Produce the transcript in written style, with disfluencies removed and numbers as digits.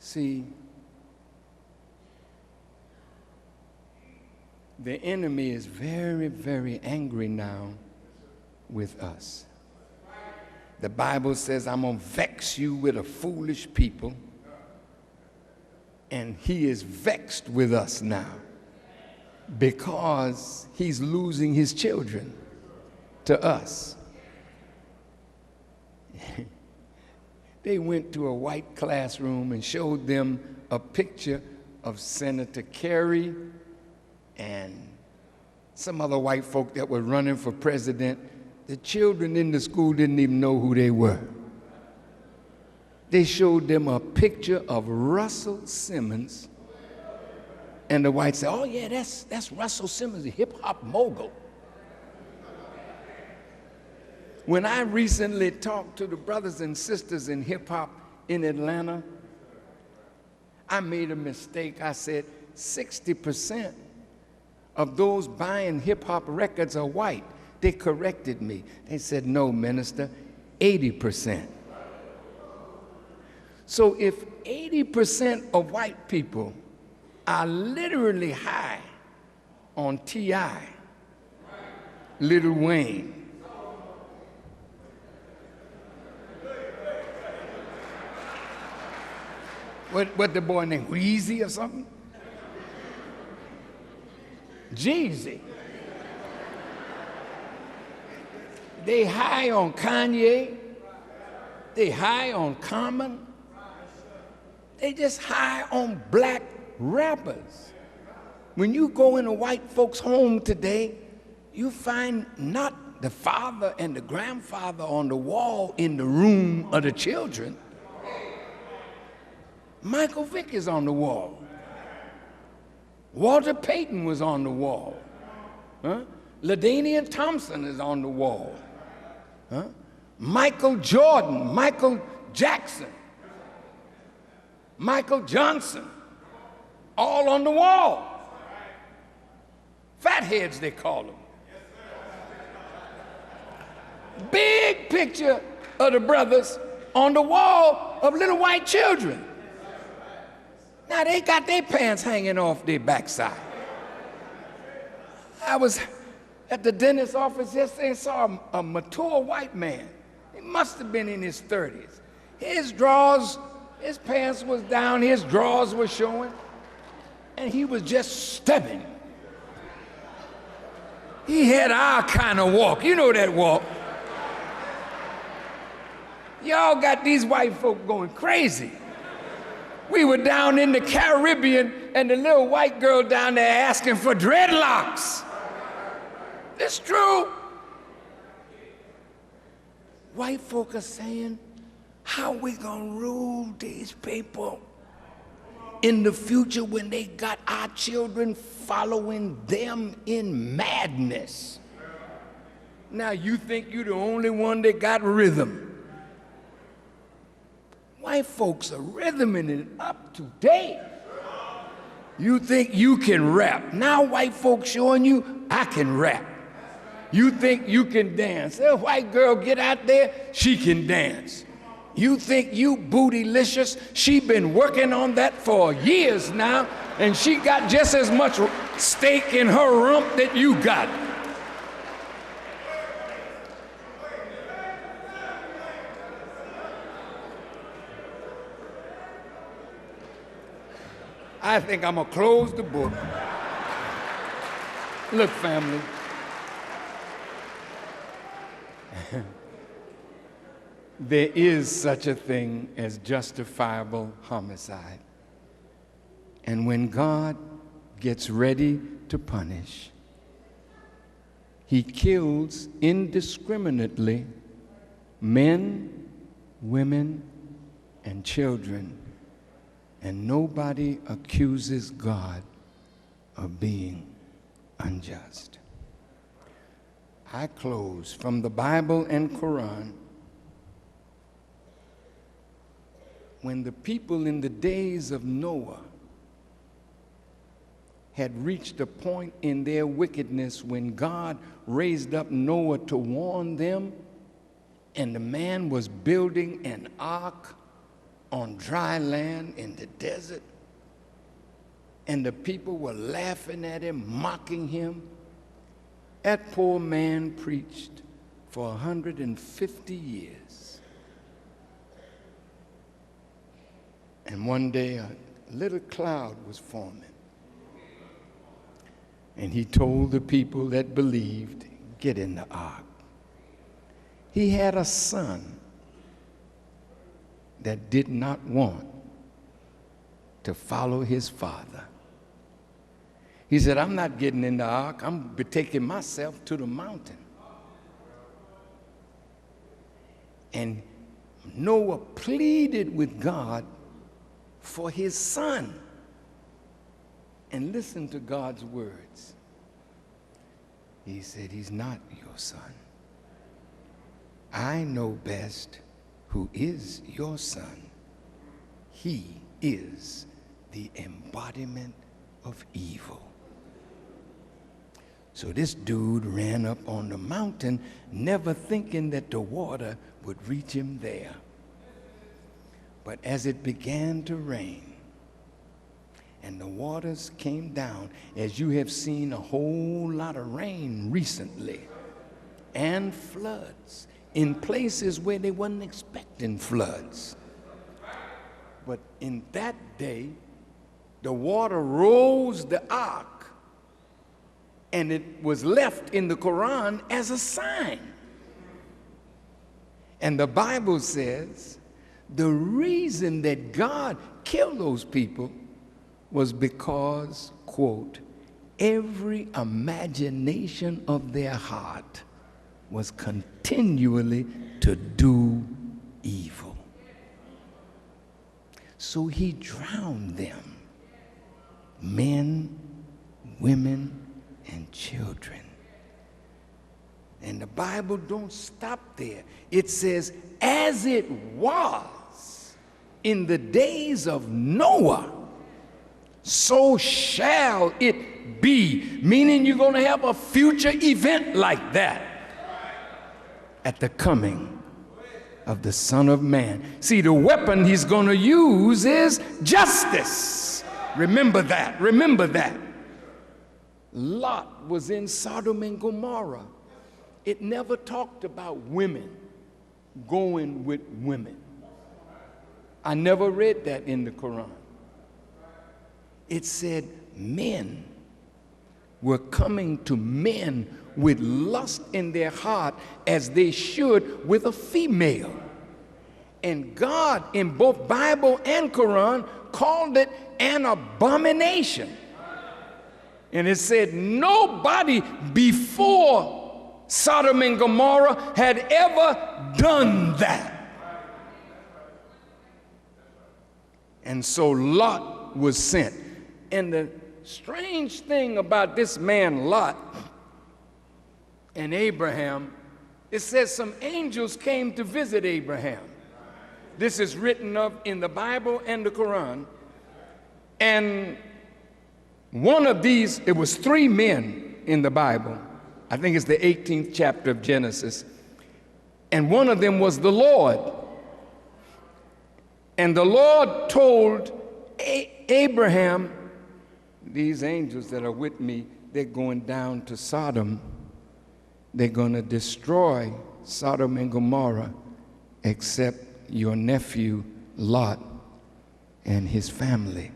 See, the enemy is very, very angry now with us. The Bible says, I'm going to vex you with a foolish people. And he is vexed with us now because he's losing his children to us. They went to a white classroom and showed them a picture of Senator Kerry and some other white folk that were running for president. The children in the school didn't even know who they were. They showed them a picture of Russell Simmons, and the whites said, oh yeah, that's Russell Simmons, the hip-hop mogul. When I recently talked to the brothers and sisters in hip-hop in Atlanta, I made a mistake. I said 60% of those buying hip-hop records are white. They corrected me. They said, no, minister, 80%. So if 80% of white people are literally high on T.I., Lil Wayne, what the boy named Weezy or something? Jeezy. They high on Kanye. They high on Common. They just high on black rappers. When you go in a white folks' home today, you find not the father and the grandfather on the wall in the room of the children. Michael Vick is on the wall. Walter Payton was on the wall. LaDainian Thompson is on the wall. Michael Jordan, Michael Jackson, Michael Johnson, all on the wall. Fatheads, they call them. Big picture of the brothers on the wall of little white children. Now they got their pants hanging off their backside. I was at the dentist's office yesterday and saw a mature white man. He must have been in his 30s. His drawers, his pants was down, his drawers were showing, and he was just stepping. He had our kind of walk. You know that walk. Y'all got these white folk going crazy. We were down in the Caribbean, and the little white girl down there asking for dreadlocks. It's true. White folk are saying, how we gonna rule these people in the future when they got our children following them in madness? Now you think you're the only one that got rhythm. White folks are rhythming it up today. You think you can rap. Now white folks showing you, I can rap. You think you can dance. That white girl get out there, she can dance. You think you bootylicious, she been working on that for years now, and she got just as much steak in her rump that you got. I think I'm gonna close the book. Look, family. There is such a thing as justifiable homicide. And when God gets ready to punish, he kills indiscriminately men, women, and children. And nobody accuses God of being unjust. I close from the Bible and Quran. When the people in the days of Noah had reached a point in their wickedness when God raised up Noah to warn them, and the man was building an ark on dry land in the desert, and the people were laughing at him, mocking him. That poor man preached for 150 years. And one day a little cloud was forming. And he told the people that believed, get in the ark. He had a son that did not want to follow his father. He said, I'm not getting in the ark. I'm taking myself to the mountain. And Noah pleaded with God for his son. And listen to God's words. He said, he's not your son. I know best who is your son. He is the embodiment of evil. So this dude ran up on the mountain, never thinking that the water would reach him there. But as it began to rain, and the waters came down, as you have seen a whole lot of rain recently, and floods in places where they weren't expecting floods. But in that day, the water rose the ark, and it was left in the Quran as a sign. And the Bible says the reason that God killed those people was because, quote, every imagination of their heart was continually to do evil. So he drowned them, men, women, and children. And the Bible don't stop there. It says, as it was in the days of Noah, so shall it be. Meaning you're going to have a future event like that at the coming of the Son of Man. See, the weapon he's going to use is justice. Remember that. Remember that. Lot was in Sodom and Gomorrah. It never talked about women going with women. I never read that in the Quran. It said men were coming to men with lust in their heart as they should with a female. And God, in both Bible and Quran, called it an abomination. And it said nobody before Sodom and Gomorrah had ever done that. And so Lot was sent. And the strange thing about this man Lot and Abraham, it says some angels came to visit Abraham. This is written of in the Bible and the Quran. And one of these, it was 3 men in the Bible. I think it's the 18th chapter of Genesis. And one of them was the Lord. And the Lord told Abraham, these angels that are with me, they're going down to Sodom. They're going to destroy Sodom and Gomorrah, except your nephew Lot and his family.